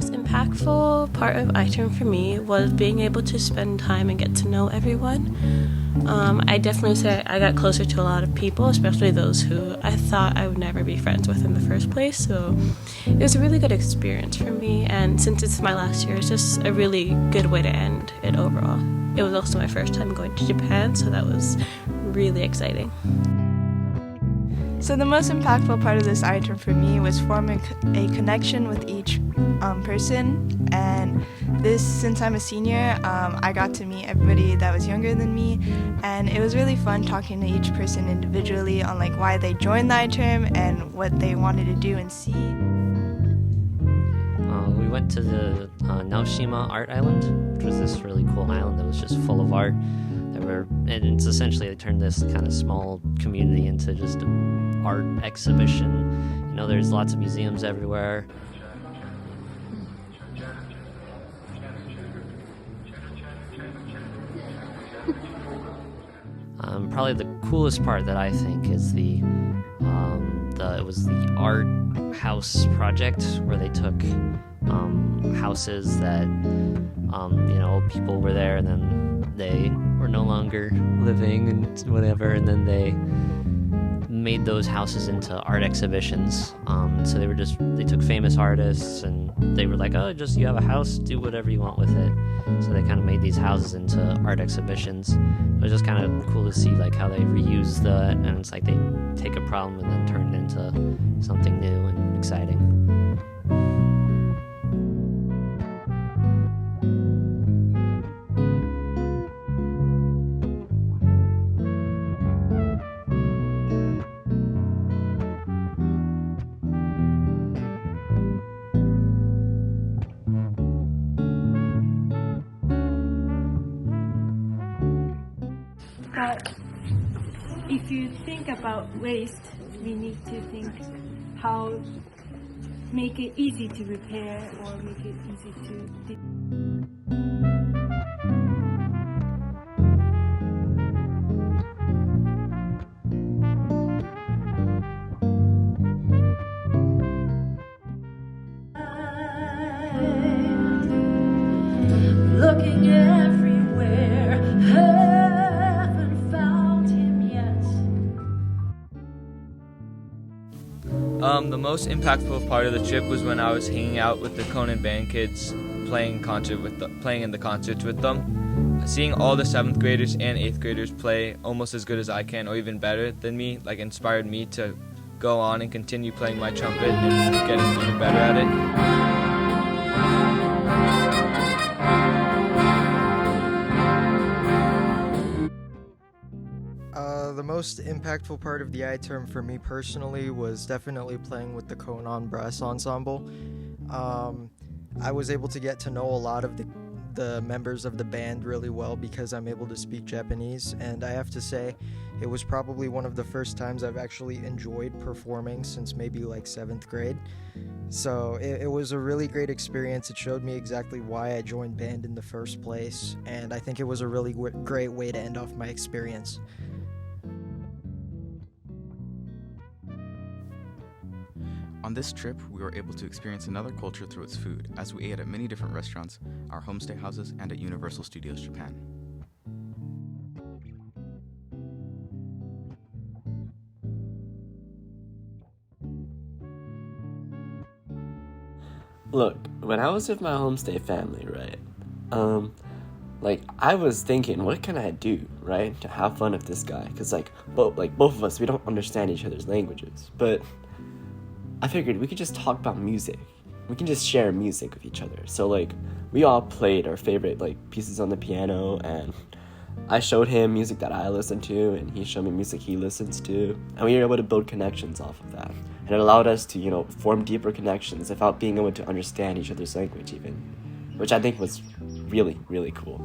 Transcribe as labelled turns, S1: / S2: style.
S1: most impactful part of iTerm for me was being able to spend time and get to know everyone. I definitely say I got closer to a lot of people, especially those who I thought I would never be friends with in the first place. So it was a really good experience for me, and since it's my last year, it's just a really good way to end it overall. It was also my first time going to Japan, so that was really exciting.
S2: So the most impactful part of this iTerm for me was forming a connection with each person, and since I'm a senior, I got to meet everybody that was younger than me, and it was really fun talking to each person individually on like why they joined the iTerm and what they wanted to do and see.
S3: We went to the Naoshima Art Island, which was this really cool island that was just full of art. And it's essentially they turned this kind of small community into just an art exhibition. You know, there's lots of museums everywhere. Probably the coolest part that I think is it was the art house project where they took houses that old people were there and then they were no longer living and whatever, and then they made those houses into art exhibitions. So they took famous artists and they were like, oh, just you have a house, do whatever you want with it. So they kind of made these houses into art exhibitions. It was just kind of cool to see like how they reuse that, and it's like they take a problem and then turn it into something new and exciting.
S4: But if you think about waste, we need to think how make it easy to repair or make it easy to looking everywhere, haven't found him yet.
S5: The most impactful part of the trip was when I was hanging out with the Conan band kids, playing in the concerts with them. Seeing all the 7th graders and 8th graders play almost as good as I can, or even better than me, inspired me to go on and continue playing my trumpet and getting even better at it.
S6: The most impactful part of the iTerm for me personally was definitely playing with the Conan Brass Ensemble. I was able to get to know a lot of the members of the band really well because I'm able to speak Japanese, and I have to say it was probably one of the first times I've actually enjoyed performing since maybe 7th grade. So it was a really great experience. It showed me exactly why I joined band in the first place, and I think it was a really great way to end off my experience.
S7: On this trip, we were able to experience another culture through its food, as we ate at many different restaurants, our homestay houses, and at Universal Studios Japan.
S8: Look, when I was with my homestay family, right, I was thinking, what can I do, right, to have fun with this guy? Because, both of us, we don't understand each other's languages, but I figured we could just talk about music. We can just share music with each other. So, we all played our favorite, pieces on the piano, and I showed him music that I listen to, and he showed me music he listens to, and we were able to build connections off of that. And it allowed us to, form deeper connections without being able to understand each other's language even, which I think was really, really cool.